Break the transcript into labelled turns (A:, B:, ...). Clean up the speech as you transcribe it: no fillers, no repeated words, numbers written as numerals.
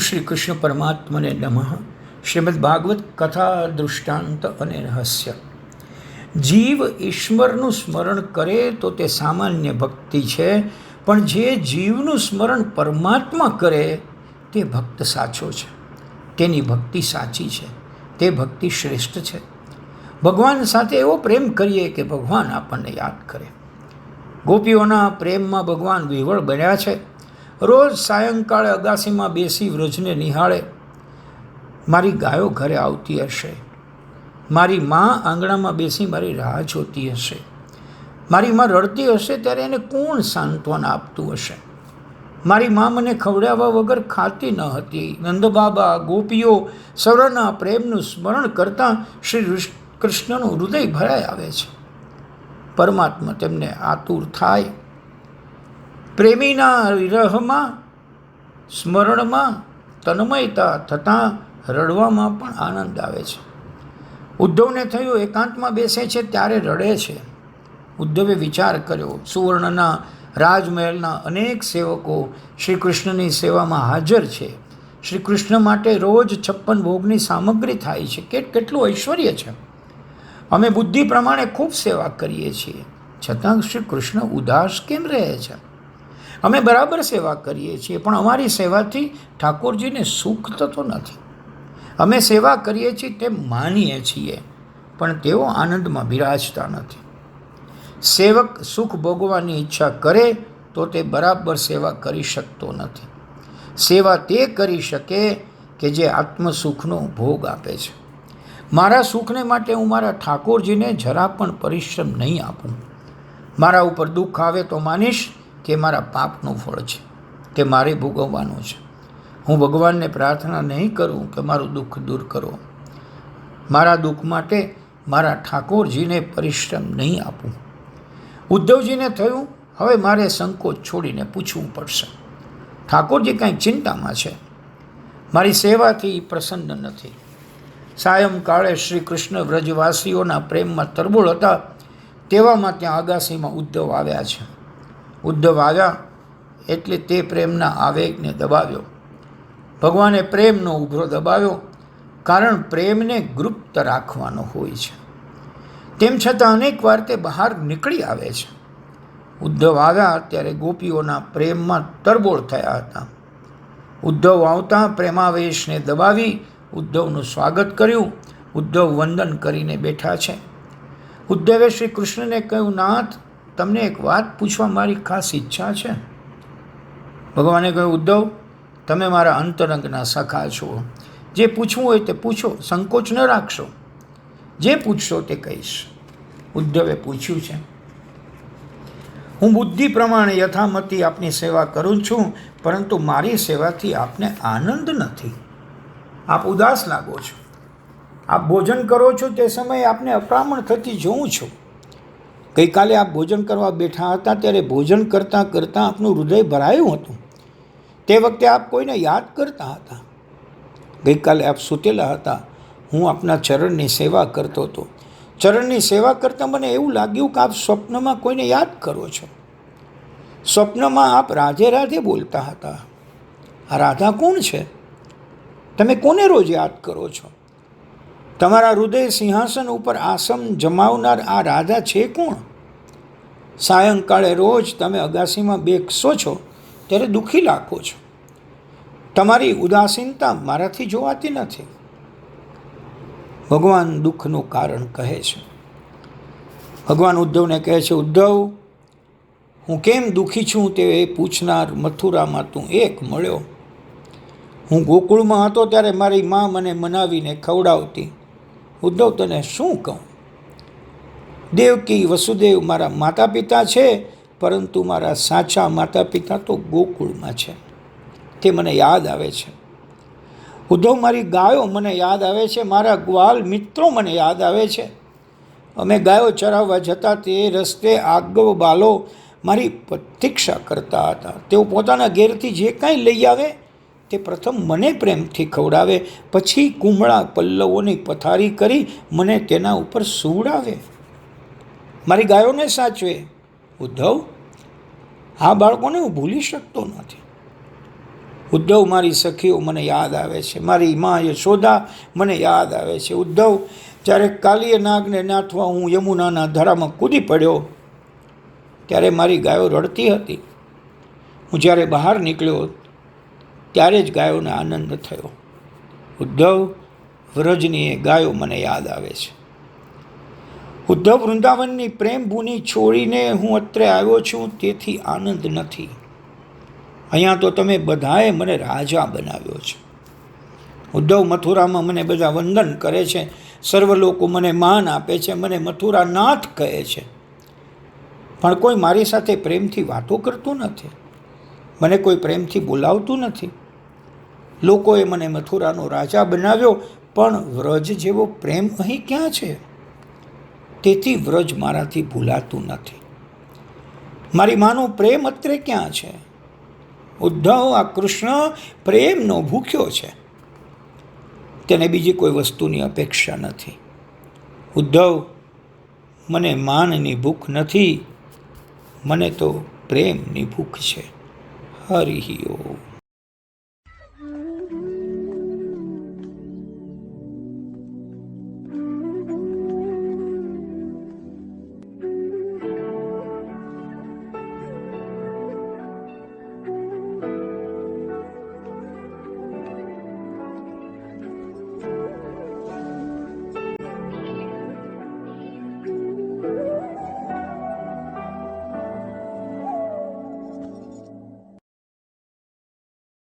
A: શ્રી કૃષ્ણ પરમાત્મને નમઃ. શ્રીમદ ભાગવત કથા દૃષ્ટાંત અને રહસ્ય. જીવ ઈશ્વરનું સ્મરણ કરે તો તે સામાન્ય ભક્તિ છે, પણ જે જીવનું સ્મરણ પરમાત્મા કરે તે ભક્ત સાચો છે. તેની ભક્તિ સાચી છે, તે ભક્તિ શ્રેષ્ઠ છે. ભગવાન સાથે એવો પ્રેમ કરીએ કે ભગવાન આપણને યાદ કરે. ગોપીઓના પ્રેમમાં ભગવાન વિહવળ બન્યા છે. રોજ સાયંકાળે અગાસીમાં બેસી વ્રજને નિહાળે. મારી ગાયો ઘરે આવતી હશે, મારી મા આંગણામાં બેસી મારી રાહ જોતી હશે, મારી મા રડતી હશે ત્યારે એને કોણ સાંત્વના આપતું હશે. મારી મા મને ખવડાવવા વગર ખાતી ન હતી. નંદબાબા ગોપીઓ સૌના પ્રેમનું સ્મરણ કરતાં શ્રી કૃષ્ણનું હૃદય ભરાઈ આવે છે. પરમાત્મા તેમને આતુર થાય. પ્રેમીના વિરહમાં સ્મરણમાં તન્મયતા થતાં રડવામાં પણ આનંદ આવે છે. ઉદ્ધવને થયું એકાંતમાં બેસે છે ત્યારે રડે છે. ઉદ્ધવે વિચાર કર્યો, સુવર્ણના રાજમહેલના અનેક સેવકો શ્રી કૃષ્ણની સેવામાં હાજર છે. શ્રી કૃષ્ણ માટે રોજ 56 ભોગની સામગ્રી થાય છે. કેટલું ઐશ્વર્ય છે. અમે બુદ્ધિ પ્રમાણે ખૂબ સેવા કરીએ છીએ, છતાં શ્રી કૃષ્ણ ઉદાસ કેમ રહે છે? અમે બરાબર સેવા કરીએ છીએ, પણ અમારી સેવાથી ઠાકોરજીને સુખ થતો નથી. અમે સેવા કરીએ છીએ તેમ માનીએ છીએ, પણ તેઓ આનંદમાં બિરાજતા નથી. સેવક સુખ ભોગવવાની ઈચ્છા કરે તો તે બરાબર સેવા કરી શકતો નથી. સેવા તે કરી શકે કે જે આત્મસુખનો ભોગ આપે છે. મારા સુખને માટે હું મારા ઠાકોરજીને જરા પણ પરિશ્રમ નહીં આપું. મારા ઉપર દુઃખ આવે તો માનીશ કે મારા પાપનું ફળ છે, કે મારે ભોગવવાનું છે. હું ભગવાનને પ્રાર્થના નહીં કરું કે મારું દુઃખ દૂર કરો. મારા દુઃખ માટે મારા ઠાકોરજીને પરિશ્રમ નહીં આપું. ઉદ્ધવજીને થયું, હવે મારે સંકોચ છોડીને પૂછવું પડશે. ઠાકોરજી કંઈક ચિંતામાં છે, મારી સેવાથી પ્રસન્ન નથી. સાયંકાળે શ્રી કૃષ્ણ વ્રજવાસીઓના પ્રેમમાં તરબોળ હતા. તેવામાં ત્યાં અગાસીમાં ઉદ્ધવ આવ્યા છે. ઉદ્ધવ આવ્યા એટલે તે પ્રેમના આવેગને દબાવ્યો. ભગવાને પ્રેમનો ઉભરો દબાવ્યો, કારણ પ્રેમને ગુપ્ત રાખવાનો હોય છે. તેમ છતાં અનેક વાર તે બહાર નીકળી આવે છે. ઉદ્ધવ આવ્યા ત્યારે ગોપીઓના પ્રેમમાં તરબોળ થયા હતા. ઉદ્ધવ આવતા પ્રેમાવેશને દબાવી ઉદ્ધવનું સ્વાગત કર્યું. ઉદ્ધવ વંદન કરીને બેઠા છે. ઉદ્ધવે શ્રી કૃષ્ણને કહ્યું, નાથ, તમને એક વાત પૂછવા મારી ખાસ ઈચ્છા છે. ભગવાને કહ્યું, ઉદ્ધવ, તમે મારા અંતરંગના સખા છો. જે પૂછવું હોય તે પૂછો, સંકોચ ન રાખશો. જે પૂછશો તે કહીશ. ઉદ્ધવે પૂછ્યું છે, હું બુદ્ધિ પ્રમાણે યથામતી આપની સેવા કરું છું, પરંતુ મારી સેવાથી આપને આનંદ નથી. આપ ઉદાસ લાગો છો. આપ ભોજન કરો છો તે સમયે આપને અકળામણ થતી જોઉં છું. ગઈકાલે આપ ભોજન કરવા બેઠા હતા ત્યારે ભોજન કરતાં કરતાં આપનું હૃદય ભરાયું હતું. તે વખતે આપ કોઈને યાદ કરતા હતા. ગઈકાલે આપ સૂતેલા હતા. હું આપના ચરણની સેવા કરતો હતો. ચરણની સેવા કરતાં મને એવું લાગ્યું કે આપ સ્વપ્નમાં કોઈને યાદ કરો છો. સ્વપ્નમાં આપ રાધે રાધે બોલતા હતા. આ રાધા કોણ છે? તમે કોને રોજ યાદ કરો છો? તમારા હૃદય સિંહાસન ઉપર આસન જમાવનાર આ રાધા છે કોણ? સાયંકાળે રોજ તમે અગાસીમાં બેસો છો ત્યારે દુઃખી લાગો છો. તમારી ઉદાસીનતા મારાથી જોવાતી નથી. ભગવાન દુઃખનું કારણ કહે છે. ભગવાન ઉદ્ધવને કહે છે, ઉદ્ધવ, હું કેમ દુઃખી છું તે પૂછનાર મથુરામાં તું એક મળ્યો. હું ગોકુળમાં હતો ત્યારે મારી મા મને મનાવીને ખવડાવતી. ઉદ્ધવ, તને શું કહું? દેવકી વસુદેવ મારા માતા પિતા છે, પરંતુ મારા સાચા માતા પિતા તો ગોકુળમાં છે. તે મને યાદ આવે છે. ઉદ્ધવ, મારી ગાયો મને યાદ આવે છે. મારા ગ્વાલ મિત્રો મને યાદ આવે છે. અમે ગાયો ચરાવવા જતા તે રસ્તે આગવ બાલો મારી પ્રતીક્ષા કરતા હતા. તેઓ પોતાના ઘેરથી જે કાંઈ લઈ આવે તે પ્રથમ મને પ્રેમથી ખવડાવે, પછી કુમળા પલ્લવોની પથારી કરી મને તેના ઉપર સુવડાવે. મારી ગાયોને સાચવે. ઉદ્ધવ, આ બાળકોને હું ભૂલી શકતો નથી. ઉદ્ધવ મારી સખીઓ મને યાદ આવે છે, મારી મા યશોદા મને યાદ આવે છે. ઉદ્ધવ જ્યારે કાલીય નાગને નાથવા હું યમુનાના ધરામાં કૂદી પડ્યો ત્યારે મારી ગાયો રડતી હતી. હું જ્યારે બહાર નીકળ્યો ત્યારે જ ગાયોને આનંદ થયો. ઉદ્ધવ વ્રજની એ ગાયો મને યાદ આવે છે. ઉદ્ધવ વૃંદાવનની પ્રેમ ભૂમિ છોડીને હું અત્રે આવ્યો છું, તેથી આનંદ નથી. અહીંયા તો તમે બધાએ મને રાજા બનાવ્યો છે. ઉદ્ધવ મથુરામાં મને બધા વંદન કરે છે, સર્વ લોકો મને માન આપે છે, મને મથુરાનાથ કહે છે, પણ કોઈ મારી સાથે પ્રેમથી વાતો કરતું નથી, મને કોઈ પ્રેમથી બોલાવતું નથી. લોકોએ મને મથુરાનો રાજા બનાવ્યો, પણ વ્રજ જેવો પ્રેમ અહીં ક્યાં છે? તેથી વ્રજ મારાથી ભૂલાતું નથી. મારી માનો પ્રેમ અત્રે ક્યાં છે? ઉદ્ધવ, આ કૃષ્ણ પ્રેમનો ભૂખ્યો છે, તેને બીજી કોઈ વસ્તુની અપેક્ષા નથી. ઉદ્ધવ, મને માનની ભૂખ નથી, મને તો પ્રેમની ભૂખ છે. હરિ ઓમ.